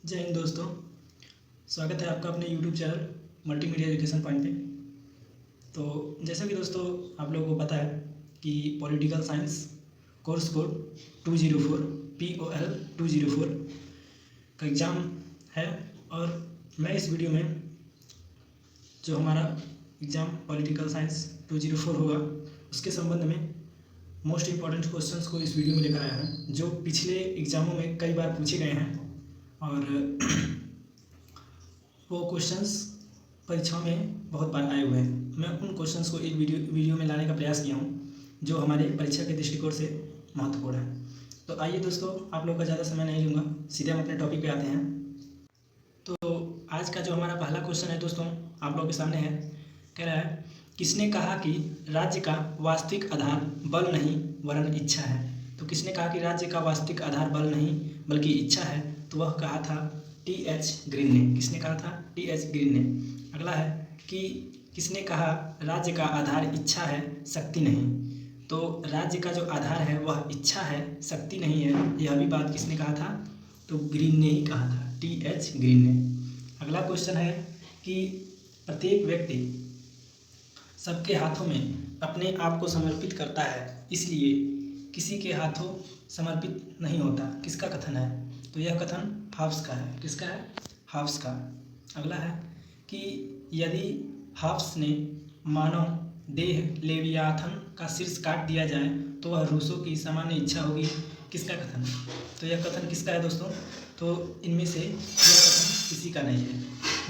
जय हिंद दोस्तों। स्वागत है आपका अपने YouTube channel multimedia education point पे। तो जैसा कि दोस्तों आप लोगों को पता है कि political science course code 204 POL 204 का एग्ज़ाम है और मैं इस वीडियो में जो हमारा एग्ज़ाम पॉलिटिकल साइंस 204 होगा उसके संबंध में मोस्ट इम्पॉर्टेंट क्वेश्चंस को इस वीडियो में लेकर आया हूँ, जो पिछले एग्ज़ामों में कई बार पूछे गए हैं और वो क्वेश्चंस परीक्षाओं में बहुत बार आए हुए हैं। मैं उन क्वेश्चंस को एक वीडियो में लाने का प्रयास किया हूँ जो हमारे परीक्षा के दृष्टिकोण से महत्वपूर्ण है। तो आइए दोस्तों, आप लोग का ज़्यादा समय नहीं लूँगा, सीधे हम अपने टॉपिक पे आते हैं। तो आज का जो हमारा पहला क्वेश्चन है दोस्तों आप लोगों के सामने है। कह रहा है, किसने कहा कि राज्य का वास्तविक आधार बल नहीं वरन इच्छा है। तो किसने कहा कि राज्य का वास्तविक आधार बल नहीं बल्कि इच्छा है? तो वह कहा था TH ग्रीन ने। किसने कहा था? TH ग्रीन ने। अगला है कि किसने कहा राज्य का आधार इच्छा है शक्ति नहीं। तो राज्य का जो आधार है वह इच्छा है शक्ति नहीं है, यह भी बात किसने कहा था? तो ग्रीन ने ही कहा था, TH ग्रीन ने। अगला क्वेश्चन है कि प्रत्येक व्यक्ति सबके हाथों में अपने आप को समर्पित करता है, इसलिए किसी के हाथों समर्पित नहीं होता। किसका कथन है? तो यह कथन हॉब्स का है। किसका है? हॉब्स का। अगला है कि यदि हॉब्स ने मानव देह लेवियाथन का शीर्ष काट दिया जाए तो वह रूसो की सामान्य इच्छा होगी। किसका कथन? तो यह कथन किसका है दोस्तों? तो इनमें से यह कथन किसी का नहीं है,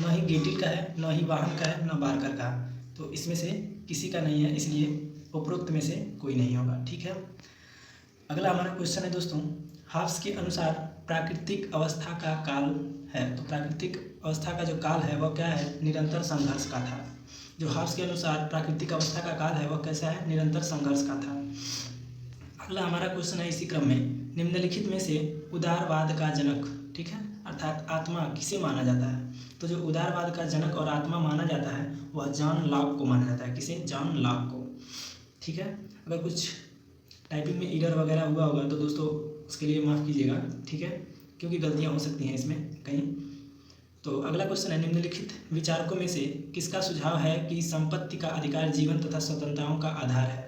न ही गेटिल का है, न ही वाहन का है, न बार्कर का। तो इसमें से किसी का नहीं है, इसलिए उपरोक्त में से कोई नहीं होगा। ठीक है। अगला हमारा क्वेश्चन है दोस्तों, हॉब्स के अनुसार प्राकृतिक अवस्था का काल है। तो प्राकृतिक अवस्था का जो काल है वह क्या है? निरंतर संघर्ष का था। जो हॉब्स के अनुसार प्राकृतिक अवस्था का काल है वह कैसा है? निरंतर संघर्ष का था। अगला हमारा क्वेश्चन है इसी क्रम में, निम्नलिखित में से उदारवाद का जनक, ठीक है, अर्थात आत्मा किसे माना जाता है? तो जो उदारवाद का जनक और आत्मा माना जाता है वह जॉन लॉक को माना जाता है। किसे? जॉन लॉक को। ठीक है। अगर कुछ टाइपिंग में एरर वगैरह हुआ होगा तो दोस्तों उसके लिए माफ़ कीजिएगा, ठीक है, क्योंकि गलतियां हो सकती हैं इसमें कहीं। तो अगला क्वेश्चन है, निम्नलिखित विचारकों में से किसका सुझाव है कि संपत्ति का अधिकार जीवन तथा स्वतंत्रताओं का आधार है?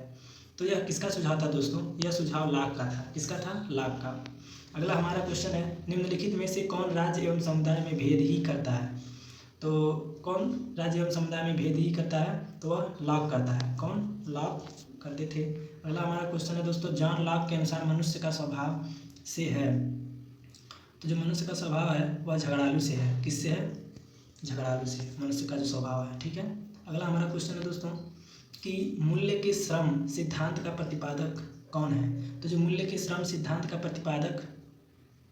तो यह किसका सुझाव था दोस्तों? यह सुझाव लॉक का था। किसका था? लॉक का। अगला हमारा क्वेश्चन है, निम्नलिखित में से कौन राज्य एवं समुदाय में भेद ही करता है? तो कौन राज्य एवं समुदाय में भेद ही करता है? तो वह लॉक करता है। कौन? लॉक करते थे। अगला हमारा क्वेश्चन है दोस्तों, जॉन लॉक के अनुसार मनुष्य का स्वभाव से है। तो जो मनुष्य का स्वभाव है वह झगड़ालू से है। किससे है? झगड़ालू से मनुष्य का जो स्वभाव है। ठीक है। अगला हमारा क्वेश्चन है दोस्तों कि मूल्य के श्रम सिद्धांत का प्रतिपादक कौन है? तो जो मूल्य के श्रम सिद्धांत का प्रतिपादक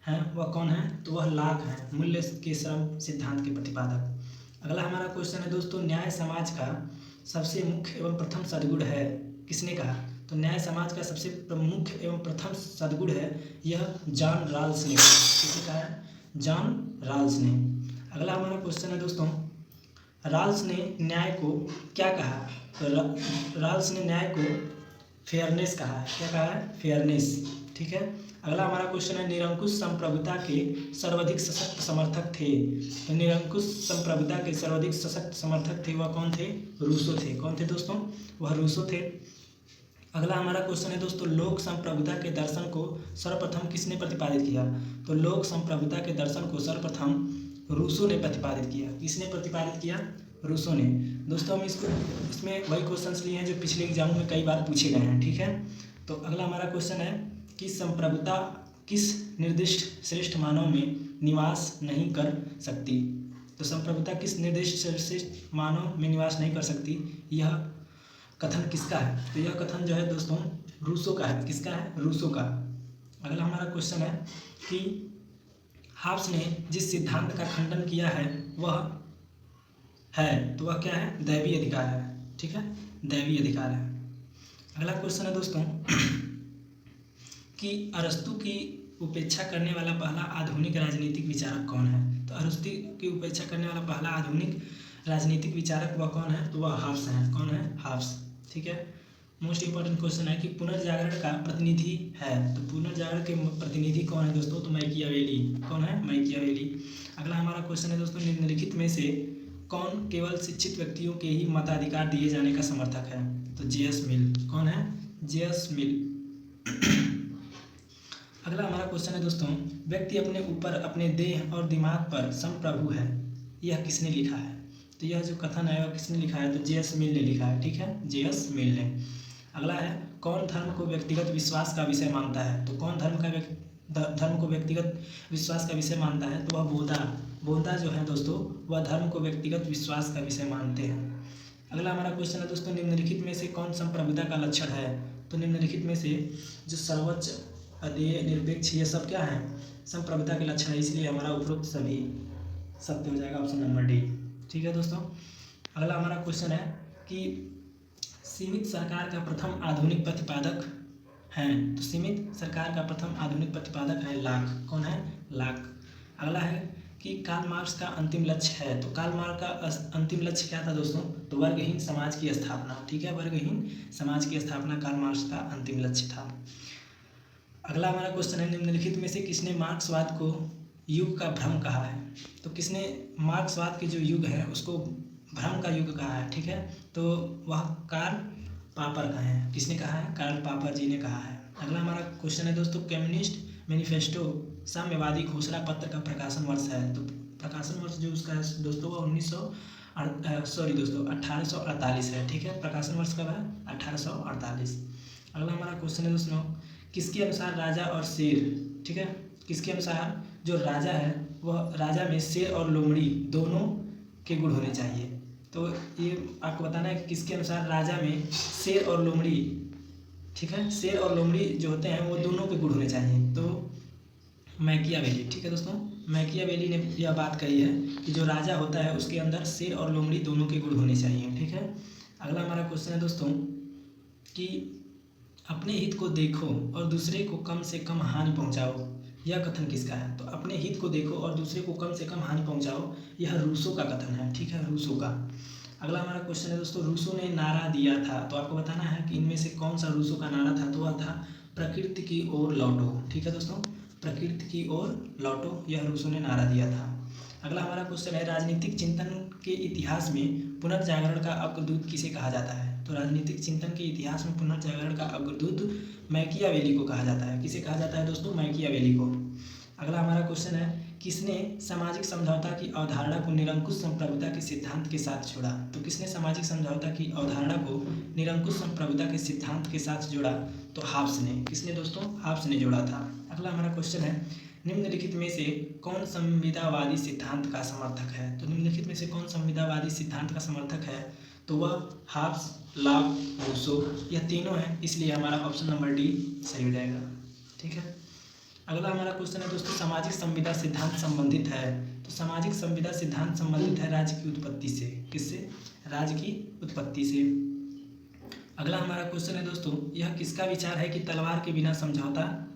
है वह कौन है? तो वह लॉक है, मूल्य के श्रम सिद्धांत के प्रतिपादक। अगला हमारा क्वेश्चन है दोस्तों, न्याय समाज का सबसे मुख्य एवं प्रथम सद्गुण है। किसने कहा? तो न्याय समाज का सबसे प्रमुख एवं प्रथम सद्गुण है यह जॉन रॉल्स ने। किसने कहा है? जॉन रॉल्स ने। अगला हमारा क्वेश्चन है दोस्तों, रॉल्स ने न्याय को क्या कहा? तो रॉल्स ने न्याय को फेयरनेस कहा है। क्या कहा है? फेयरनेस। ठीक है। अगला हमारा क्वेश्चन है, निरंकुश संप्रभुता के सर्वाधिक सशक्त समर्थक थे। तो निरंकुश संप्रभुता के सर्वाधिक सशक्त समर्थक थे वह कौन थे? रूसो थे। कौन थे दोस्तों? वह रूसो थे। अगला हमारा क्वेश्चन है दोस्तों, लोक संप्रभुता के दर्शन को सर्वप्रथम किसने प्रतिपादित किया? तो लोक संप्रभुता के दर्शन को सर्वप्रथम रूसो ने प्रतिपादित किया। किसने प्रतिपादित किया? रूसो ने। दोस्तों हम इसमें वही क्वेश्चंस लिए हैं जो पिछले एग्जाम में कई बार पूछे गए हैं। ठीक है। तो अगला हमारा क्वेश्चन है कि संप्रभुता किस निर्दिष्ट श्रेष्ठ मानव में निवास नहीं कर सकती? तो संप्रभुता किस निर्दिष्ट श्रेष्ठ मानव में निवास नहीं कर सकती, यह कथन किसका है? तो यह कथन जो है दोस्तों रूसो का है। किसका है? रूसो का। अगला हमारा क्वेश्चन है कि हॉब्स ने जिस सिद्धांत का खंडन किया है वह है, तो वह क्या है? दैवी अधिकार है। ठीक है, दैवी अधिकार है। अगला क्वेश्चन है दोस्तों कि अरस्तु की उपेक्षा करने वाला पहला आधुनिक राजनीतिक विचारक कौन है? तो अरस्तु की उपेक्षा करने वाला पहला आधुनिक राजनीतिक विचारक वह कौन है? तो वह हॉब्स है। कौन है? हॉब्स। ठीक है। मोस्ट इंपॉर्टेंट क्वेश्चन है कि पुनर्जागरण का प्रतिनिधि है, तो पुनर्जागरण के प्रतिनिधि कौन है दोस्तों? तो मैकियावेली। कौन है? मैकियावेली। अगला हमारा क्वेश्चन है दोस्तों, निम्नलिखित में से कौन केवल शिक्षित व्यक्तियों के ही मताधिकार दिए जाने का समर्थक है? तो जेएस मिल। कौन है? जेएस मिल। अगला हमारा क्वेश्चन है दोस्तों, व्यक्ति अपने ऊपर, अपने देह और दिमाग पर संप्रभु है, यह किसने लिखा है? तो यह जो कथन है वह किसने लिखा है? तो जेएस मिल ने लिखा है। ठीक है, जेएस मिल ने। अगला है, कौन धर्म को व्यक्तिगत विश्वास का विषय मानता है? तो कौन धर्म को व्यक्तिगत विश्वास का विषय मानता है? तो वह बोधा जो है दोस्तों, वह धर्म को व्यक्तिगत विश्वास का विषय मानते हैं। अगला हमारा क्वेश्चन है दोस्तों, निम्नलिखित में से कौन संप्रभुता का लक्षण है? तो निम्नलिखित में से जो सर्वोच्च, अधेय, निरपेक्ष, ये सब क्या है? संप्रभुता के लक्षण है, इसलिए हमारा उपरोक्त सभी सत्य हो जाएगा, ऑप्शन नंबर डी। ठीक है दोस्तों। अगला हमारा क्वेश्चन है कि सीमित सरकार का प्रथम आधुनिक प्रतिपादक हैं, तो सीमित सरकार का प्रथम आधुनिक प्रतिपादक है लाक। कौन है? लाक। अगला है कि कार्ल मार्क्स का अंतिम लक्ष्य है, तो कार्ल मार्क्स का अंतिम लक्ष्य क्या था दोस्तों? तो वर्गहीन समाज की स्थापना। ठीक है, वर्गहीन समाज की स्थापना कार्ल मार्क्स का अंतिम लक्ष्य था। अगला हमारा क्वेश्चन है, निम्नलिखित में से किसने मार्क्सवाद को युग का भ्रम कहा है? तो किसने मार्क्सवाद के जो युग है उसको भ्रम का युग कहा है? ठीक है, तो वह कार्ल पापर का है। किसने कहा है? कार्ल पापर जी ने कहा है। अगला हमारा क्वेश्चन है दोस्तों, कम्युनिस्ट मैनिफेस्टो साम्यवादी घोषणा पत्र का प्रकाशन वर्ष है, तो प्रकाशन वर्ष जो उसका है दोस्तों वह 1848 है। ठीक है, प्रकाशन वर्ष कब है? 1848। अगला हमारा क्वेश्चन है दोस्तों, किसके अनुसार राजा और शेर, ठीक है, किसके अनुसार जो राजा है वह राजा में शेर और लोमड़ी दोनों के गुण होने चाहिए? तो ये आपको बताना है कि किसके अनुसार राजा में शेर और लोमड़ी, ठीक है, शेर और लोमड़ी जो होते हैं वो दोनों के गुण होने चाहिए? तो मैकियावेली। ठीक है दोस्तों, मैकियावेली ने यह बात कही है कि जो राजा होता है उसके अंदर शेर और लोमड़ी दोनों के गुण होने चाहिए। ठीक है। अगला हमारा क्वेश्चन है दोस्तों कि अपने हित को देखो और दूसरे को कम से कम हानि पहुंचाओ, यह कथन किसका है? तो अपने हित को देखो और दूसरे को कम से कम हानि पहुंचाओ, यह रूसो का कथन है। ठीक है, रूसो का। अगला हमारा क्वेश्चन है दोस्तों, रूसो ने नारा दिया था, तो आपको बताना है कि इनमें से कौन सा रूसो का नारा था? तो वह था प्रकृति की ओर लौटो। ठीक है दोस्तों, प्रकृति की ओर लौटो, यह रूसो ने नारा दिया था। अगला हमारा क्वेश्चन है, राजनीतिक चिंतन के इतिहास में पुनर्जागरण का अग्रदूत किसे कहा जाता है? तो राजनीतिक चिंतन के इतिहास में पुनर्जागरण का अग्रदूत मैकियावेली को कहा जाता है। किसे कहा जाता है दोस्तों? मैकियावेली को। अगला हमारा क्वेश्चन है, किसने सामाजिक समझौता की अवधारणा को निरंकुश संप्रभुता के सिद्धांत के साथ जोड़ा? तो किसने सामाजिक समझौता की अवधारणा को निरंकुश संप्रभुता के सिद्धांत के साथ जोड़ा? तो हाब्स ने। किसने दोस्तों? हाब्स ने जोड़ा था। अगला हमारा क्वेश्चन है, निम्नलिखित में से कौन संविदावादी सिद्धांत का समर्थक है? तो निम्नलिखित में से कौन संविदावादी सिद्धांत का समर्थक है? तो वह हाब्स, लाक, रूसो, यह तीनों हैं, इसलिए हमारा ऑप्शन नंबर डी सही हो जाएगा। ठीक है। अगला हमारा क्वेश्चन है दोस्तों, सामाजिक संविदा सिद्धांत संबंधित है, तो सामाजिक संविदा सिद्धांत संबंधित है राज्य की उत्पत्ति से। किससे? राज्य की उत्पत्ति से। अगला हमारा क्वेश्चन है दोस्तों, यह किसका विचार है कि तलवार के बिना समझौता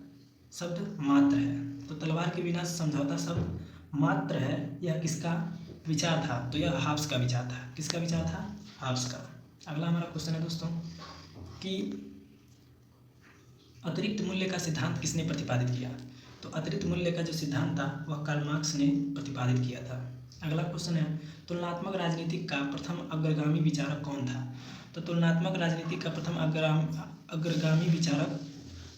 शब्द मात्र है? तो तलवार के बिना समझौता शब्द मात्र है, यह किसका विचार था? तो यह हाब्स का विचार था। किसका विचार था? हाब्स का। अगला हमारा क्वेश्चन है दोस्तों कि अतिरिक्त मूल्य का सिद्धांत किसने प्रतिपादित किया? तो अतिरिक्त मूल्य का जो सिद्धांत था वह कार्ल मार्क्स ने प्रतिपादित किया था। अगला क्वेश्चन है, तुलनात्मक राजनीति का प्रथम अग्रगामी विचारक कौन था? तो तुलनात्मक राजनीति का प्रथम अग्रगामी विचारक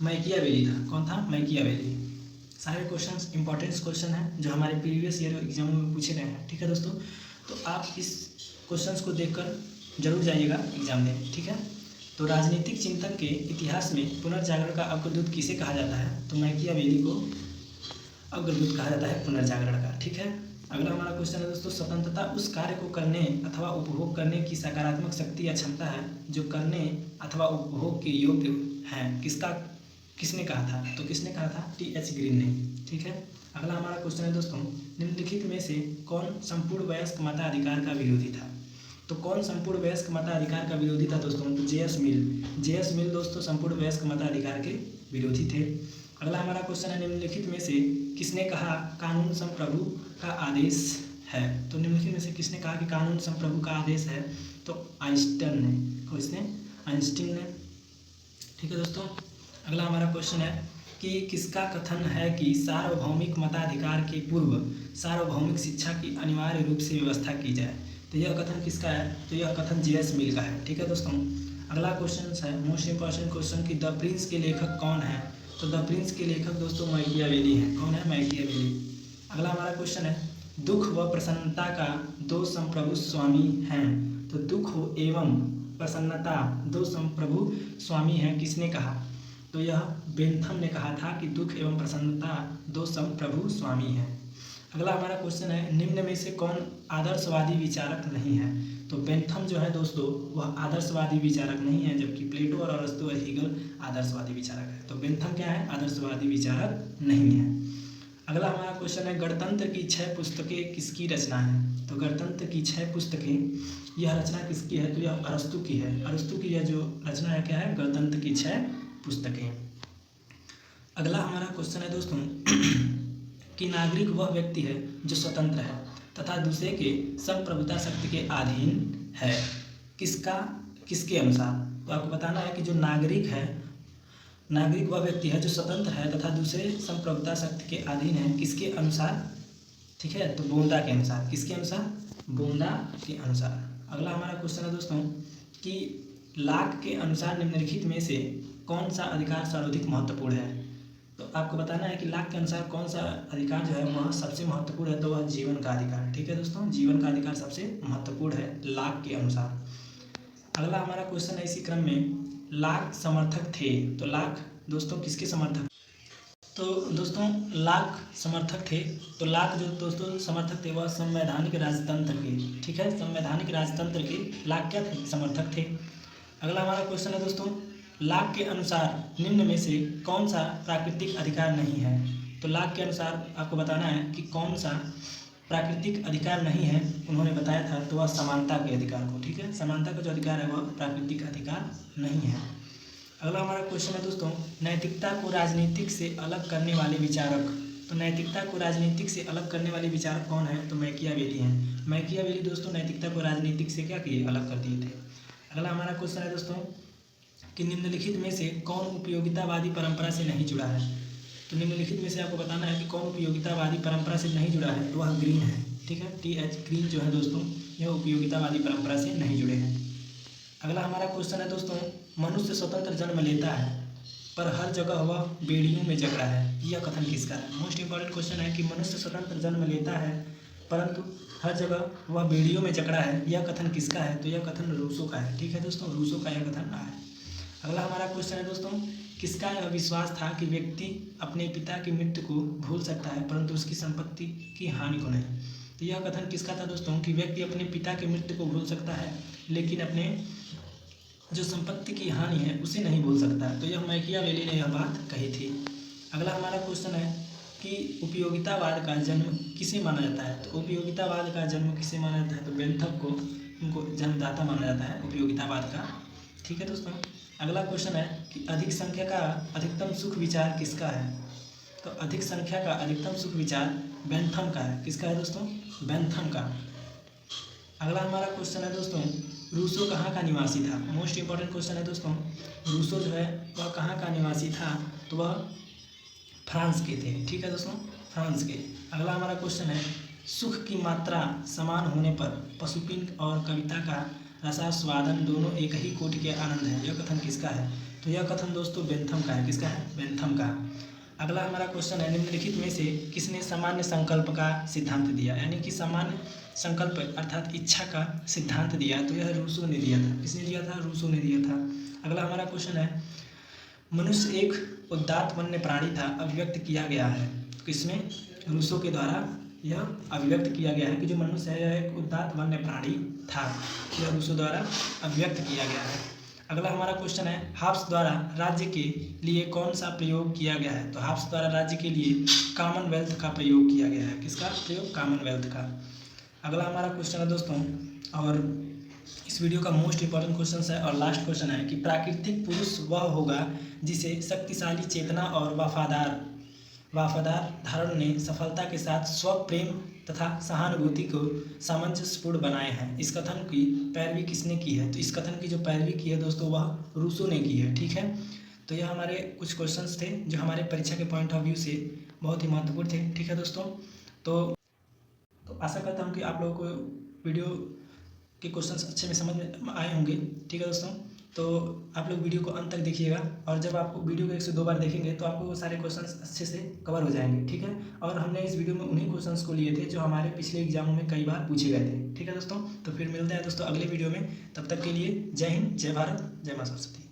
मैकियावेली था। कौन था? मैकियावेली। सारे क्वेश्चंस इंपॉर्टेंट क्वेश्चन हैं जो हमारे प्रीवियस ईयर एग्जामों में पूछे गए हैं। ठीक है दोस्तों, तो आप इस क्वेश्चंस को देखकर जरूर जाइएगा एग्जाम में। ठीक है। तो राजनीतिक चिंतन के इतिहास में पुनर्जागरण का अग्रदूत किसे कहा जाता है? तो मैकियावेली को अग्रदूत कहा जाता है पुनर्जागरण का। ठीक है। अगला हमारा क्वेश्चन है दोस्तों, स्वतंत्रता उस कार्य को करने अथवा उपभोग करने की सकारात्मक शक्ति या क्षमता है जो करने अथवा उपभोग के योग्य है। किसने कहा था? तो किसने कहा था? टी.एच. ग्रीन ने। ठीक है। अगला हमारा क्वेश्चन है दोस्तों, निम्नलिखित में से कौन संपूर्ण वयस्क मताधिकार का विरोधी था? तो कौन संपूर्ण वयस्क मताधिकार का विरोधी था दोस्तों? तो जे.एस. मिल। जे.एस. मिल दोस्तों संपूर्ण वयस्क मताधिकार के विरोधी थे। अगला हमारा क्वेश्चन है, निम्नलिखित में से किसने कहा कानून संप्रभु का आदेश है? तो निम्नलिखित में से किसने कहा कि कानून संप्रभु का आदेश है? तो आइंस्टीन ने। किसने? आइंस्टीन ने। ठीक है दोस्तों, अगला हमारा क्वेश्चन है कि किसका कथन है कि सार्वभौमिक मताधिकार के पूर्व सार्वभौमिक शिक्षा की अनिवार्य रूप से व्यवस्था की जाए। तो यह कथन किसका है? तो यह कथन जे.एस. मिल का है। ठीक है दोस्तों, अगला क्वेश्चन है मोस्ट इंपॉर्टेंट क्वेश्चन कि द प्रिंस के लेखक कौन है? तो द प्रिंस के लेखक दोस्तों मैकियावेली हैं। कौन है? मैकियावेली। अगला हमारा क्वेश्चन है दुख व प्रसन्नता का दो संप्रभु स्वामी हैं। तो दुख एवं प्रसन्नता दो संप्रभु स्वामी हैं, किसने कहा? तो यह बेंथम ने कहा था कि दुख एवं प्रसन्नता दो संप्रभु स्वामी हैं। अगला हमारा क्वेश्चन है निम्न में से कौन आदर्शवादी विचारक नहीं है? तो बेंथम जो है दोस्तों वह आदर्शवादी विचारक नहीं है, जबकि प्लेटो और अरस्तु और हीगल आदर्शवादी विचारक है। तो बेंथम क्या है? आदर्शवादी विचारक नहीं है। अगला हमारा क्वेश्चन है गणतंत्र की 6 पुस्तकें किसकी रचना है? तो गणतंत्र की 6 पुस्तकें यह रचना किसकी है? तो यह अरस्तु की है। अरस्तु की यह जो रचना है क्या है? गणतंत्र की 6 पुस्तकें। अगला हमारा क्वेश्चन है दोस्तों कि नागरिक वह व्यक्ति है जो स्वतंत्र है तथा दूसरे के संप्रभुता शक्ति के अधीन है। किसके अनुसार? तो आपको बताना है कि जो नागरिक वह व्यक्ति है जो स्वतंत्र है तथा दूसरे संप्रभुता शक्ति के अधीन है। किसके अनुसार? ठीक है, तो बोंदा के अनुसार। किसके अनुसार? बोंदा के अनुसार। अगला हमारा क्वेश्चन है दोस्तों कि लाक के अनुसार निम्नलिखित में से कौन सा अधिकार सर्वाधिक महत्वपूर्ण है? तो आपको बताना है कि लाक के अनुसार कौन सा अधिकार जो है वह सबसे महत्वपूर्ण है। तो वह जीवन का अधिकार। ठीक है दोस्तों, जीवन का अधिकार सबसे महत्वपूर्ण है लाक के अनुसार। अगला हमारा क्वेश्चन है इसी क्रम में लाक समर्थक थे। तो लाक दोस्तों किसके समर्थक? तो दोस्तों लाक समर्थक थे। तो लाक जो दोस्तों समर्थक थे वह संवैधानिक राजतंत्र के। ठीक है, संवैधानिक राजतंत्र के लाक क्या थे? समर्थक थे। अगला हमारा क्वेश्चन है दोस्तों लाक के अनुसार निम्न में से कौन सा प्राकृतिक अधिकार नहीं है? तो लाक के अनुसार आपको बताना है कि कौन सा प्राकृतिक अधिकार नहीं है, उन्होंने बताया था। तो वह समानता के अधिकार को। ठीक है, समानता का जो अधिकार है वह प्राकृतिक अधिकार नहीं है। अगला हमारा क्वेश्चन है दोस्तों नैतिकता को राजनीतिक से अलग करने वाले विचारक। तो नैतिकता को राजनीतिक से अलग करने वाले विचारक कौन है? तो मैकियावेली हैं। मैकियावेली दोस्तों नैतिकता को राजनीतिक से क्या किए? अलग कर दिए थे। अगला हमारा क्वेश्चन है दोस्तों कि निम्नलिखित में से कौन उपयोगितावादी परंपरा से नहीं जुड़ा है? तो निम्नलिखित में से आपको बताना है कि कौन उपयोगितावादी परंपरा से नहीं जुड़ा है। तो वह ग्रीन है। ठीक है, टी.एच. ग्रीन जो है दोस्तों यह उपयोगितावादी परंपरा से नहीं जुड़े हैं। अगला हमारा क्वेश्चन है दोस्तों मनुष्य स्वतंत्र जन्म लेता है पर हर जगह वह बेड़ियों में जकड़ा है। यह कथन किसका है? मोस्ट इंपॉर्टेंट क्वेश्चन है कि मनुष्य स्वतंत्र जन्म लेता है परंतु हर जगह वह बेड़ियों में जकड़ा है। यह कथन किसका है? तो यह कथन रूसो का है। ठीक है दोस्तों, रूसो का यह कथन है। अगला हमारा क्वेश्चन है दोस्तों किसका यह विश्वास था कि व्यक्ति अपने पिता की मृत्यु को भूल सकता है परंतु उसकी संपत्ति की हानि को नहीं? तो यह कथन किसका था दोस्तों कि व्यक्ति अपने पिता की मृत्यु को भूल सकता है लेकिन अपने जो संपत्ति की हानि है उसे नहीं भूल सकता है। तो यह मैकियावेली ने यह बात कही थी। अगला हमारा क्वेश्चन है कि उपयोगितावाद का जन्म किसे माना जाता है? तो उपयोगितावाद का जन्म किसे माना जाता है? तो बेंथम को उनको जन्मदाता माना जाता है उपयोगितावाद का। ठीक है दोस्तों, अगला क्वेश्चन है कि अधिक संख्या का अधिकतम सुख विचार किसका है? तो अधिक संख्या का अधिकतम सुख विचार बेंथम का है। किसका है दोस्तों? बेंथम का। अगला हमारा क्वेश्चन है दोस्तों रूसो कहाँ का निवासी था? मोस्ट इंपॉर्टेंट क्वेश्चन है दोस्तों रूसो जो है वह कहाँ का निवासी था? तो वह फ्रांस के थे। ठीक है दोस्तों, फ्रांस के। अगला हमारा क्वेश्चन है सुख की मात्रा समान होने पर पशुपिंड और कविता का रसास्वादन दोनों एक ही कोटि के आनंद है। यह कथन किसका है? तो यह कथन दोस्तों बेंथम का है। किसका है? बेंथम का। अगला हमारा क्वेश्चन है निम्नलिखित में से किसने सामान्य संकल्प का सिद्धांत दिया? यानी कि सामान्य संकल्प अर्थात इच्छा का सिद्धांत दिया। तो यह रूसो ने दिया था। किसने दिया था? रूसो ने दिया था। अगला हमारा क्वेश्चन है मनुष्य एक उदात्त वन्य प्राणी था अभिव्यक्त किया गया है। किसमें? रूसो के द्वारा यह अभिव्यक्त किया गया है कि जो मनुष्य है यह एक उदात्त वन्य प्राणी था। यह रूसो द्वारा अभिव्यक्त किया गया है। अगला हमारा क्वेश्चन है हाब्स द्वारा राज्य के लिए कौन सा प्रयोग किया गया है? तो हाब्स द्वारा राज्य के लिए कॉमनवेल्थ का प्रयोग किया गया है। किसका प्रयोग? कॉमनवेल्थ का। अगला हमारा क्वेश्चन है दोस्तों और इस वीडियो का मोस्ट इंपॉर्टेंट क्वेश्चन है और लास्ट क्वेश्चन है कि प्राकृतिक पुरुष वह होगा जिसे शक्तिशाली चेतना और वफादार धारण ने सफलता के साथ स्वप्रेम तथा सहानुभूति को सामंजस्यपूर्ण बनाए हैं। इस कथन की पैरवी किसने की है? तो इस कथन की जो पैरवी की है दोस्तों वह रूसो ने की है। ठीक है, तो यह हमारे कुछ क्वेश्चंस थे जो हमारे परीक्षा के पॉइंट ऑफ व्यू से बहुत ही महत्वपूर्ण थे। ठीक है दोस्तों, तो आशा करता हूँ कि आप लोगों को वीडियो के क्वेश्चंस अच्छे में समझ में आए होंगे। ठीक है दोस्तों, तो आप लोग वीडियो को अंत तक देखिएगा, और जब आप वीडियो को 1 से 2 बार देखेंगे तो आपको वो सारे क्वेश्चंस अच्छे से कवर हो जाएंगे। ठीक है, और हमने इस वीडियो में उन्हीं क्वेश्चंस को लिए थे जो हमारे पिछले एग्जामों में कई बार पूछे गए थे। ठीक है दोस्तों, तो फिर मिलते हैं दोस्तों अगले वीडियो में। तब तक के लिए जय हिंद, जय भारत, जय मां सरस्वती।